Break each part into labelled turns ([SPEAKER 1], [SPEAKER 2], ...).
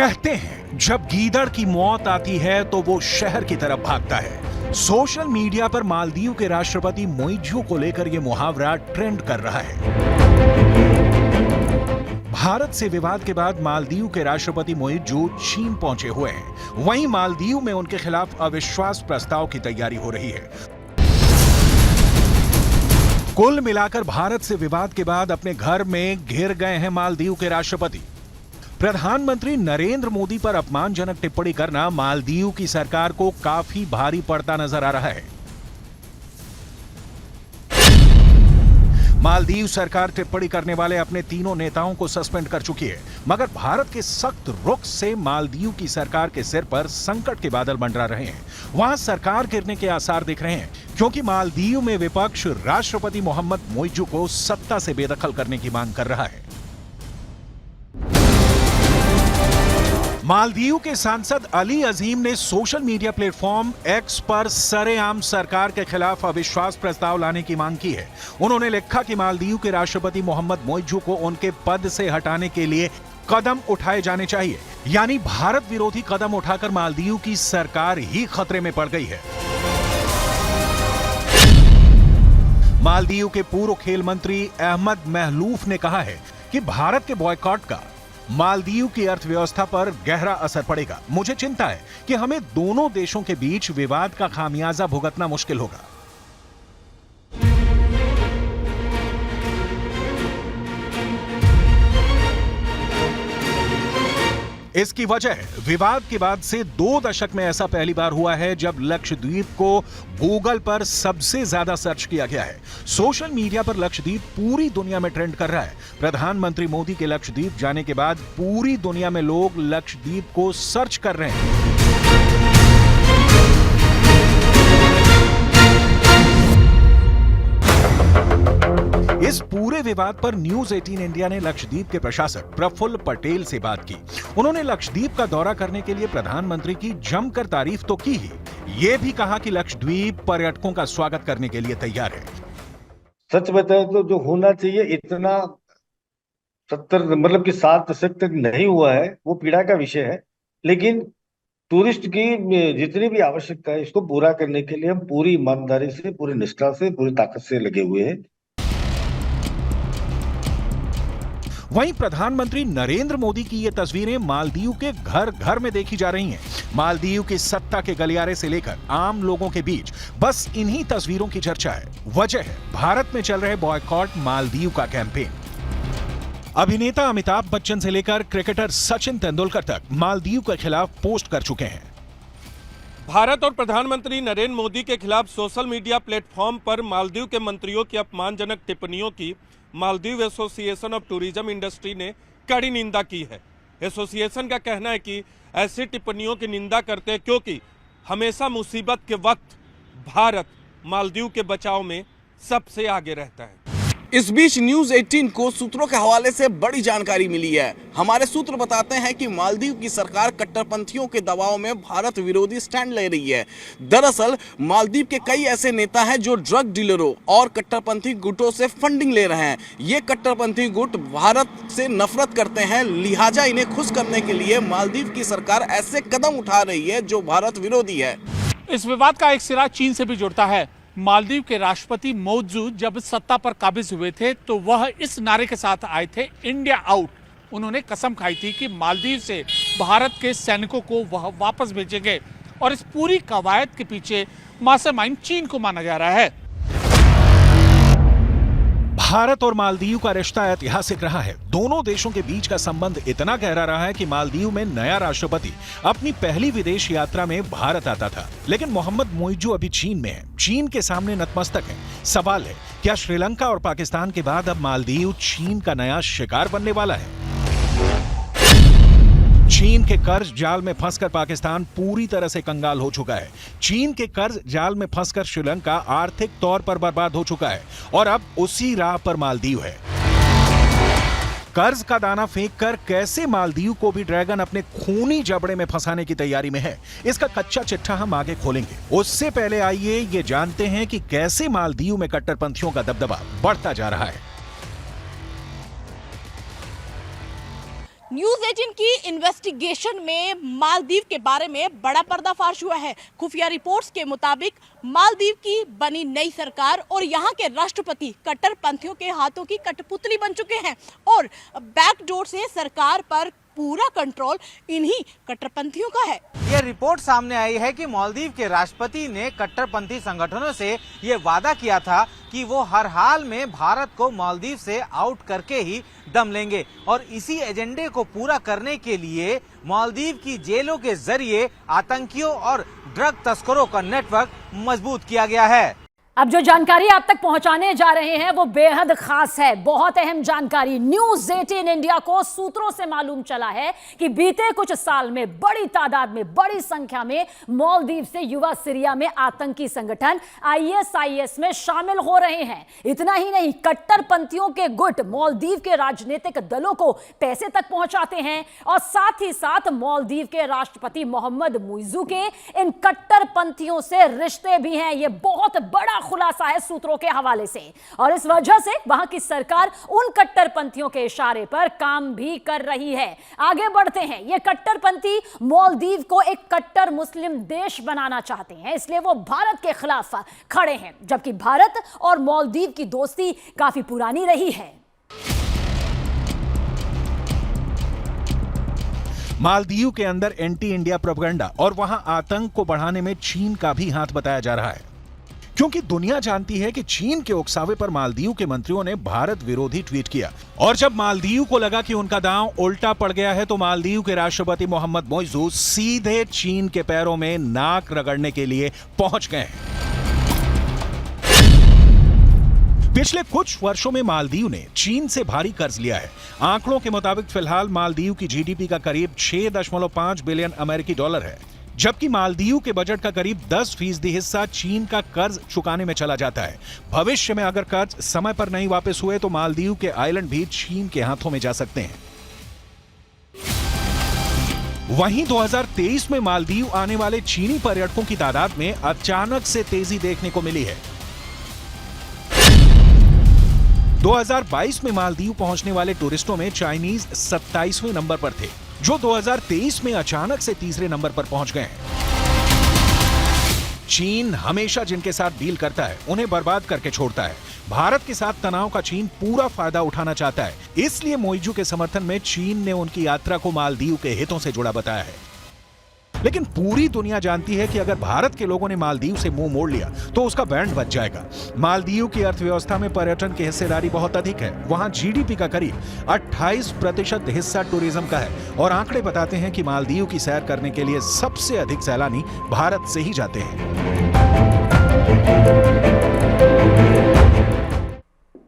[SPEAKER 1] कहते हैं जब गीदड़ की मौत आती है तो वो शहर की तरफ भागता है। सोशल मीडिया पर मालदीव के राष्ट्रपति मोइज़ू को लेकर यह मुहावरा ट्रेंड कर रहा है। भारत से विवाद के बाद मालदीव के राष्ट्रपति मोइज़ू चीन पहुंचे हुए हैं। वहीं मालदीव में उनके खिलाफ अविश्वास प्रस्ताव की तैयारी हो रही है। कुल मिलाकर भारत से विवाद के बाद अपने घर में घिर गए हैं मालदीव के राष्ट्रपति। प्रधानमंत्री नरेंद्र मोदी पर अपमानजनक टिप्पणी करना मालदीव की सरकार को काफी भारी पड़ता नजर आ रहा है। मालदीव सरकार टिप्पणी करने वाले अपने तीनों नेताओं को सस्पेंड कर चुकी है, मगर भारत के सख्त रुख से मालदीव की सरकार के सिर पर संकट के बादल मंडरा रहे हैं। वहां सरकार गिरने के आसार दिख रहे हैं, क्योंकि मालदीव में विपक्ष राष्ट्रपति मोहम्मद मोइज़ू को सत्ता से बेदखल करने की मांग कर रहा है। मालदीव के सांसद अली अजीम ने सोशल मीडिया प्लेटफॉर्म एक्स पर सरेआम सरकार के खिलाफ अविश्वास प्रस्ताव लाने की मांग की है। उन्होंने लिखा कि मालदीव के राष्ट्रपति मोहम्मद मोइज़ू को उनके पद से हटाने के लिए कदम उठाए जाने चाहिए, यानी भारत विरोधी कदम उठाकर मालदीव की सरकार ही खतरे में पड़ गई है। मालदीव के पूर्व खेल मंत्री अहमद महलूफ ने कहा है कि भारत के बॉयकॉट का मालदीव की अर्थव्यवस्था पर गहरा असर पड़ेगा। मुझे चिंता है कि हमें दोनों देशों के बीच विवाद का खामियाजा भुगतना मुश्किल होगा। इसकी वजह विवाद के बाद से 2 दशक में ऐसा पहली बार हुआ है जब लक्षद्वीप को गूगल पर सबसे ज्यादा सर्च किया गया है। सोशल मीडिया पर लक्षद्वीप पूरी दुनिया में ट्रेंड कर रहा है। प्रधानमंत्री मोदी के लक्षद्वीप जाने के बाद पूरी दुनिया में लोग लक्षद्वीप को सर्च कर रहे हैं। इस पूरे विवाद पर न्यूज 18 इंडिया ने लक्षद्वीप के प्रशासक प्रफुल्ल पटेल से बात की। उन्होंने लक्षद्वीप का दौरा करने के लिए प्रधानमंत्री की जमकर तारीफ तो की ही, ये भी कहा कि लक्षद्वीप पर्यटकों का स्वागत करने के लिए तैयार है।
[SPEAKER 2] सच बताए तो जो होना चाहिए इतना 7 दशक तक नहीं हुआ है, वो पीड़ा का विषय है। लेकिन टूरिस्ट की जितनी भी आवश्यकता है, इसको पूरा करने के लिए हम पूरी ईमानदारी से, पूरी निष्ठा से, पूरी ताकत से लगे हुए हैं।
[SPEAKER 1] वहीं प्रधानमंत्री नरेंद्र मोदी की ये तस्वीरें मालदीव के घर घर में देखी जा रही हैं। मालदीव की सत्ता के गलियारे से लेकर आम लोगों के बीच बस इन्हीं तस्वीरों की चर्चा है। वजह है भारत में चल रहे बॉयकॉट मालदीव का कैंपेन। अभिनेता अमिताभ बच्चन से लेकर क्रिकेटर सचिन तेंदुलकर तक मालदीव के खिलाफ पोस्ट कर चुके हैं।
[SPEAKER 3] भारत और प्रधानमंत्री नरेंद्र मोदी के खिलाफ सोशल मीडिया प्लेटफॉर्म पर मालदीव के मंत्रियों की अपमानजनक टिप्पणियों की Maldives association of tourism industry ने कड़ी निंदा की है। एसोसिएशन का कहना है कि ऐसी टिप्पणियों की निंदा करते हैं क्योंकि हमेशा मुसीबत के वक्त भारत मालदीव के बचाव में सबसे आगे रहता है।
[SPEAKER 4] इस बीच न्यूज 18 को सूत्रों के हवाले से बड़ी जानकारी मिली है। हमारे सूत्र बताते हैं कि मालदीव की सरकार कट्टरपंथियों के दबाव में भारत विरोधी स्टैंड ले रही है। दरअसल मालदीव के कई ऐसे नेता हैं जो ड्रग डीलरों और कट्टरपंथी गुटों से फंडिंग ले रहे हैं। ये कट्टरपंथी गुट भारत से नफरत करते हैं, लिहाजा इन्हें खुश करने के लिए मालदीव की सरकार ऐसे कदम उठा रही है जो भारत विरोधी है।
[SPEAKER 5] इस विवाद का एक सिरा चीन से भी जुड़ता है। मालदीव के राष्ट्रपति मोइज़ू जब सत्ता पर काबिज हुए थे तो वह इस नारे के साथ आए थे, इंडिया आउट। उन्होंने कसम खाई थी कि मालदीव से भारत के सैनिकों को वह वापस भेजेंगे और इस पूरी कवायद के पीछे मास्टरमाइंड चीन को माना जा रहा है।
[SPEAKER 1] भारत और मालदीव का रिश्ता ऐतिहासिक रहा है। दोनों देशों के बीच का संबंध इतना गहरा रहा है कि मालदीव में नया राष्ट्रपति अपनी पहली विदेश यात्रा में भारत आता था। लेकिन मोहम्मद मोइज़ू अभी चीन में है, चीन के सामने नतमस्तक है। सवाल है, क्या श्रीलंका और पाकिस्तान के बाद अब मालदीव चीन का नया शिकार बनने वाला है? चीन के कर्ज जाल में फंसकर पाकिस्तान पूरी तरह से कंगाल हो चुका है। चीन के कर्ज जाल में फंसकर श्रीलंका आर्थिक तौर पर बर्बाद हो चुका है और अब उसी राह पर मालदीव है। कर्ज का दाना फेंककर कैसे मालदीव को भी ड्रैगन अपने खूनी जबड़े में फंसाने की तैयारी में है, इसका कच्चा चिट्ठा हम आगे खोलेंगे। उससे पहले आइए ये जानते हैं कि कैसे मालदीव में कट्टरपंथियों का दबदबा बढ़ता जा रहा है।
[SPEAKER 6] न्यूज़ 18 की इन्वेस्टिगेशन में मालदीव के बारे में बड़ा पर्दाफाश हुआ है। खुफिया रिपोर्ट्स के मुताबिक मालदीव की बनी नई सरकार और यहाँ के राष्ट्रपति कट्टरपंथियों के हाथों की कठपुतली बन चुके हैं और बैकडोर से सरकार पर पूरा कंट्रोल इन्हीं कट्टरपंथियों का है।
[SPEAKER 7] ये रिपोर्ट सामने आई है कि मालदीव के राष्ट्रपति ने कट्टरपंथी संगठनों से ये वादा किया था कि वो हर हाल में भारत को मालदीव से आउट करके ही दम लेंगे और इसी एजेंडे को पूरा करने के लिए मालदीव की जेलों के जरिए आतंकियों और ड्रग तस्करों का नेटवर्क मजबूत किया गया है।
[SPEAKER 8] अब जो जानकारी आप तक पहुंचाने जा रहे हैं वो बेहद खास है, बहुत अहम जानकारी। न्यूज़ 18 इंडिया को सूत्रों से मालूम चला है कि बीते कुछ साल में बड़ी तादाद में, बड़ी संख्या में मालदीव से युवा सीरिया में आतंकी संगठन ISIS में शामिल हो रहे हैं। इतना ही नहीं, कट्टरपंथियों के गुट मालदीव के राजनीतिक दलों को पैसे तक पहुंचाते हैं और साथ ही साथ मालदीव के राष्ट्रपति मोहम्मद मुइज़ू के इन कट्टरपंथियों से रिश्ते भी हैं। यह बहुत बड़ा खुलासा है सूत्रों के हवाले से और इस वजह से वहां की सरकार उन कट्टरपंथियों के इशारे पर काम भी कर रही है। आगे बढ़ते हैं। ये कट्टरपंथी मालदीव को एक कट्टर मुस्लिम देश बनाना चाहते हैं, इसलिए वो भारत के खिलाफ खड़े हैं, जबकि भारत और मालदीव की दोस्ती काफी पुरानी रही है।
[SPEAKER 1] मालदीव के अंदर एंटी इंडिया प्रोपेगेंडा और वहां आतंक को बढ़ाने में चीन का भी हाथ बताया जा रहा है, क्योंकि दुनिया जानती है कि चीन के उकसावे पर मालदीव के मंत्रियों ने भारत विरोधी ट्वीट किया और जब मालदीव को लगा कि उनका दांव उल्टा पड़ गया है तो मालदीव के राष्ट्रपति मोहम्मद मुइज़ू सीधे चीन के पैरों में नाक रगड़ने के लिए पहुंच गए। पिछले कुछ वर्षों में मालदीव ने चीन से भारी कर्ज लिया है। आंकड़ों के मुताबिक फिलहाल मालदीव की जीडीपी का करीब 6.5 बिलियन अमेरिकी डॉलर है, जबकि मालदीव के बजट का करीब 10% हिस्सा चीन का कर्ज चुकाने में चला जाता है। भविष्य में अगर कर्ज समय पर नहीं वापस हुए तो मालदीव के आइलैंड भी चीन के हाथों में जा सकते हैं। वहीं 2023 में मालदीव आने वाले चीनी पर्यटकों की तादाद में अचानक से तेजी देखने को मिली है। 2022 में मालदीव पहुंचने वाले टूरिस्टों में चाइनीज 27वें नंबर पर थे, जो 2023 में अचानक से तीसरे नंबर पर पहुंच गए हैं। चीन हमेशा जिनके साथ डील करता है उन्हें बर्बाद करके छोड़ता है। भारत के साथ तनाव का चीन पूरा फायदा उठाना चाहता है, इसलिए मुइज़ू के समर्थन में चीन ने उनकी यात्रा को मालदीव के हितों से जुड़ा बताया है। लेकिन पूरी दुनिया जानती है कि अगर भारत के लोगों ने मालदीव से मुंह मोड़ लिया तो उसका बैंड बच जाएगा। मालदीव की अर्थव्यवस्था में पर्यटन की हिस्सेदारी बहुत अधिक है। वहां जीडीपी का करीब 28% हिस्सा टूरिज्म का है और आंकड़े बताते हैं कि मालदीव की सैर करने के लिए सबसे अधिक सैलानी भारत से ही जाते हैं।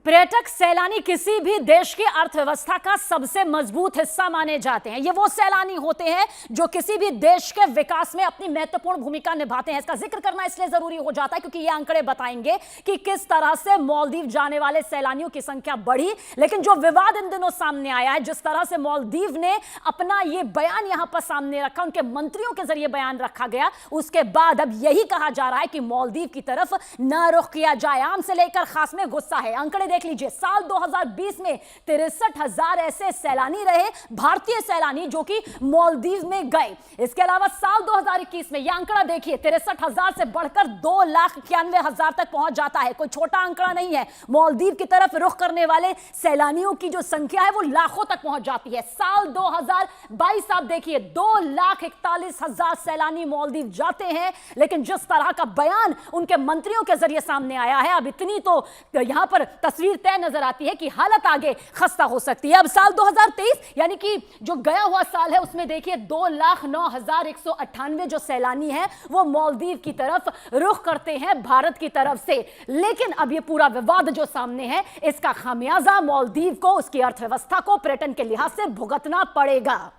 [SPEAKER 8] पर्यटक सैलानी किसी भी देश की अर्थव्यवस्था का सबसे मजबूत हिस्सा माने जाते हैं। ये वो सैलानी होते हैं जो किसी भी देश के विकास में अपनी महत्वपूर्ण भूमिका निभाते हैं। इसका जिक्र करना इसलिए जरूरी हो जाता है क्योंकि ये आंकड़े बताएंगे कि किस तरह से मालदीव जाने वाले सैलानियों की संख्या बढ़ी। लेकिन जो विवाद इन दिनों सामने आया है, जिस तरह से मालदीव ने अपना ये बयान यहां पर सामने रखा, उनके मंत्रियों के जरिए बयान रखा गया, उसके बाद अब यही कहा जा रहा है कि मालदीव की तरफ न रुख किया जाए। आम से लेकर खास में गुस्सा है। आंकड़े देख लीजिए, साल 2020 में 63,000 ऐसे सैलानी रहे, भारतीय सैलानी, जो कि मालदीव में गए। इसके अलावा साल 2021 में यह आंकड़ा देखिए, 63,000 से बढ़कर 2,91,000 तक पहुंच जाता है। कोई छोटा आंकड़ा नहीं है। मालदीव की तरफ रुख करने वाले सैलानियों की जो संख्या है वो लाखों तक पहुंच जाती है। साल 2022 आप देखिए, 2,41,000 सैलानी मालदीव जाते हैं। लेकिन जिस तरह का बयान उनके मंत्रियों के जरिए सामने आया है, अब इतनी तो यहां पर तस्वीर तय नजर आती है कि हालत आगे खस्ता हो सकती है। अब साल 2023 यानी कि जो गया हुआ साल है, उसमें देखिए 2,09,198 जो सैलानी हैं वो मालदीव की तरफ रुख करते हैं भारत की तरफ से। लेकिन अब ये पूरा विवाद जो सामने है, इसका खामियाजा मालदीव को, उसकी अर्थव्यवस्था को पर्यटन के लिहाज से भुगतना पड़ेगा।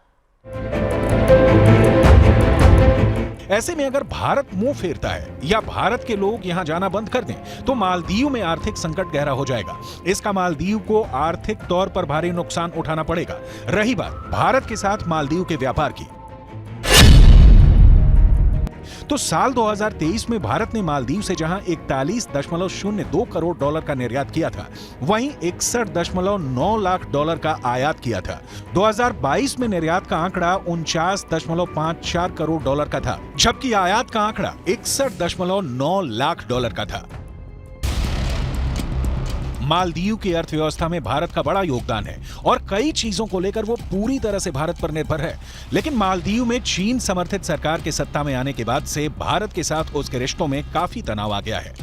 [SPEAKER 1] ऐसे में अगर भारत मुंह फेरता है या भारत के लोग यहां जाना बंद कर दें तो मालदीव में आर्थिक संकट गहरा हो जाएगा। इसका मालदीव को आर्थिक तौर पर भारी नुकसान उठाना पड़ेगा। रही बात भारत के साथ मालदीव के व्यापार की, तो साल 2023 में भारत ने मालदीव से जहां 41.02 करोड़ डॉलर का निर्यात किया था, वहीं 61.9 लाख डॉलर का आयात किया था। 2022 में निर्यात का आंकड़ा 49.54 करोड़ डॉलर का था, जबकि आयात का आंकड़ा 61.9 लाख डॉलर का था। मालदीव की अर्थव्यवस्था में भारत का बड़ा योगदान है और कई चीजों को लेकर वो पूरी तरह से भारत पर निर्भर है। लेकिन मालदीव में चीन समर्थित सरकार के सत्ता में आने के बाद से भारत के साथ उसके रिश्तों में काफी तनाव आ गया है।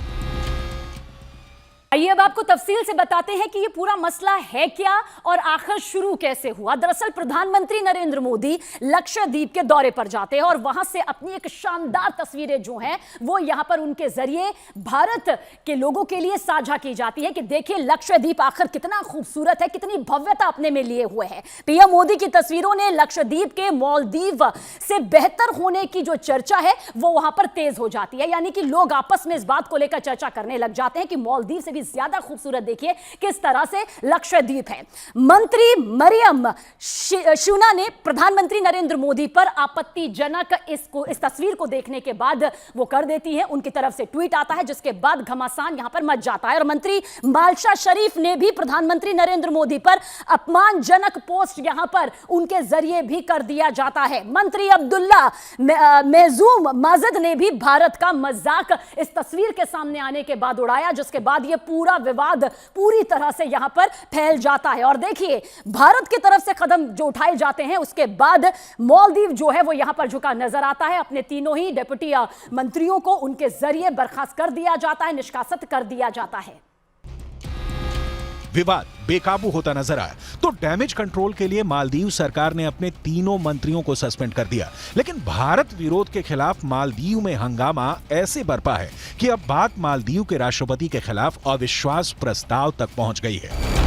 [SPEAKER 8] आइए अब आपको तफसील से बताते हैं कि ये पूरा मसला है क्या और आखिर शुरू कैसे हुआ। दरअसल प्रधानमंत्री नरेंद्र मोदी लक्षद्वीप के दौरे पर जाते हैं और वहां से अपनी एक शानदार तस्वीरें जो हैं वो यहां पर उनके जरिए भारत के लोगों के लिए साझा की जाती है कि देखिए लक्षद्वीप आखिर कितना खूबसूरत है, कितनी भव्यता अपने में लिए हुए है। पीएम मोदी की तस्वीरों ने लक्षद्वीप के मालदीव से बेहतर होने की जो चर्चा है वो वहां पर तेज हो जाती है, यानी कि लोग आपस में इस बात को लेकर चर्चा करने लग जाते हैं कि मालदीव से ज्यादा खूबसूरत देखिए किस तरह से लक्षद्वीप है। मंत्री मरियम शूना ने प्रधानमंत्री नरेंद्र मोदी पर आपत्तिजनक इस तस्वीर को देखने के बाद वो कर देती है, उनकी तरफ से ट्वीट आता है जिसके बाद घमासान यहां पर मच जाता है। और मंत्री मालशा शरीफ ने भी प्रधानमंत्री नरेंद्र मोदी पर अपमानजनक पोस्ट यहां पर उनके जरिए भी कर दिया जाता है। मंत्री अब्दुल्ला मेजूम माजिद ने भी भारत का मजाक इस तस्वीर के सामने आने के बाद उड़ाया, जिसके बाद यह पूरा विवाद पूरी तरह से यहां पर फैल जाता है। और देखिए भारत की तरफ से कदम जो उठाए जाते हैं उसके बाद मालदीव जो है वो यहां पर झुका नजर आता है। अपने तीनों ही डिप्टी मंत्रियों को उनके जरिए बर्खास्त कर दिया जाता है, निष्कासित कर दिया जाता है।
[SPEAKER 1] विवाद बेकाबू होता नजर आया तो डैमेज कंट्रोल के लिए मालदीव सरकार ने अपने तीनों मंत्रियों को सस्पेंड कर दिया। लेकिन भारत विरोध के खिलाफ मालदीव में हंगामा ऐसे बरपा है कि अब बात मालदीव के राष्ट्रपति के खिलाफ अविश्वास प्रस्ताव तक पहुंच गई है।